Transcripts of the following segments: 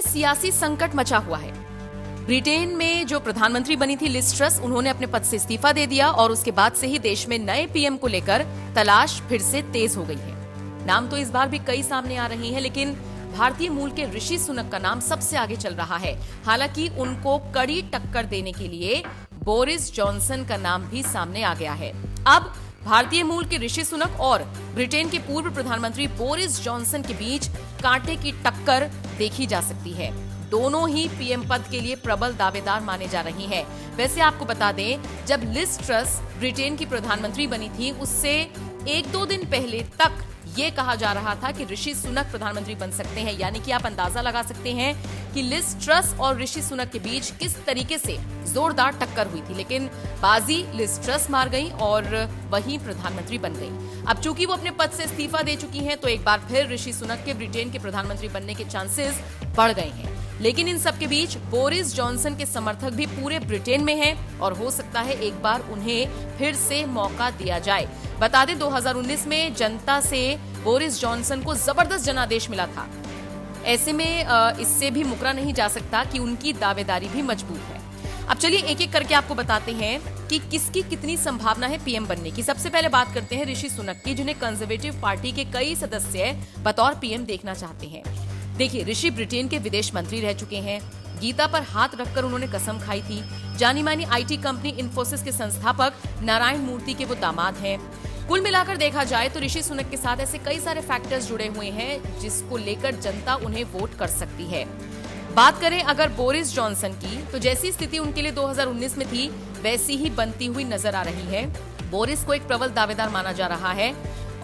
में सियासी संकट मचा हुआ है। ब्रिटेन में जो प्रधानमंत्री बनी थी लिज ट्रस, उन्होंने अपने पद से इस्तीफा दे दिया और उसके बाद से ही देश में नए पीएम को लेकर तलाश फिर से तेज हो गई है। नाम तो इस बार भी कई सामने आ रही हैं, लेकिन भारतीय मूल के ऋषि सुनक का नाम सबसे आगे चल रहा है। हालांकि उनको कड़ी टक्कर देने के लिए बोरिस जॉनसन का नाम भी सामने आ गया है। अब भारतीय मूल के ऋषि सुनक और ब्रिटेन के पूर्व प्रधानमंत्री बोरिस जॉनसन के बीच कांटे की टक्कर देखी जा सकती है। दोनों ही पीएम पद के लिए प्रबल दावेदार माने जा रही हैं। वैसे आपको बता दें, जब लिज ट्रस ब्रिटेन की प्रधानमंत्री बनी थी, उससे 1-2 दिन पहले तक ये कहा जा रहा था कि ऋषि सुनक प्रधानमंत्री बन सकते हैं। यानी कि आप अंदाजा लगा सकते हैं कि लिज ट्रस और ऋषि सुनक के बीच किस तरीके से जोरदार टक्कर हुई थी। लेकिन बाजी लिज ट्रस मार गई और वही प्रधानमंत्री बन गई। अब चूंकि वो अपने पद से इस्तीफा दे चुकी हैं, तो एक बार फिर ऋषि सुनक के ब्रिटेन के प्रधानमंत्री बनने के चांसेस बढ़ गए हैं। लेकिन इन सब के बीच बोरिस जॉनसन के समर्थक भी पूरे ब्रिटेन में हैं और हो सकता है एक बार उन्हें फिर से मौका दिया जाए। बता दें, 2019 में जनता से बोरिस जॉनसन को जबरदस्त जनादेश मिला था। ऐसे में इससे भी मुकरा नहीं जा सकता कि उनकी दावेदारी भी मजबूत है। अब चलिए एक एक करके आपको बताते हैं कि किसकी कितनी संभावना है पीएम बनने की। सबसे पहले बात करते हैं ऋषि सुनक की, जिन्हें कंजर्वेटिव पार्टी के कई सदस्य बतौर पीएम देखना चाहते हैं। देखिए, ऋषि ब्रिटेन के विदेश मंत्री रह चुके हैं। गीता पर हाथ रखकर उन्होंने कसम खाई थी। जानी मानी आईटी कंपनी इन्फोसिस के संस्थापक नारायण मूर्ति के वो दामाद हैं। कुल मिलाकर देखा जाए तो ऋषि सुनक के साथ ऐसे कई सारे फैक्टर्स जुड़े हुए हैं जिसको लेकर जनता उन्हें वोट कर सकती है। बात करें अगर बोरिस जॉनसन की, तो जैसी स्थिति उनके लिए 2019 में थी वैसी ही बनती हुई नजर आ रही है। बोरिस को एक प्रबल दावेदार माना जा रहा है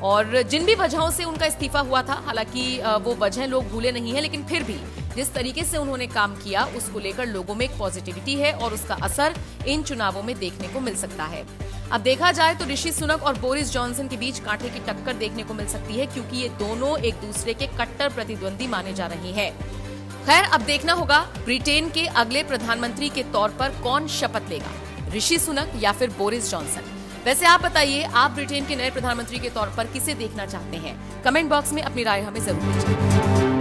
और जिन भी वजहों से उनका इस्तीफा हुआ था, हालांकि वो वजह लोग भूले नहीं है, लेकिन फिर भी जिस तरीके से उन्होंने काम किया उसको लेकर लोगों में एक पॉजिटिविटी है और उसका असर इन चुनावों में देखने को मिल सकता है। अब देखा जाए तो ऋषि सुनक और बोरिस जॉनसन के बीच कांटे की टक्कर देखने को मिल सकती है, क्योंकि ये दोनों एक दूसरे के कट्टर प्रतिद्वंदी माने जा रहे हैं। खैर, अब देखना होगा ब्रिटेन के अगले प्रधानमंत्री के तौर पर कौन शपथ लेगा, ऋषि सुनक या फिर बोरिस जॉनसन। वैसे आप बताइए, आप ब्रिटेन के नए प्रधानमंत्री के तौर पर किसे देखना चाहते हैं? कमेंट बॉक्स में अपनी राय हमें जरूर दीजिए।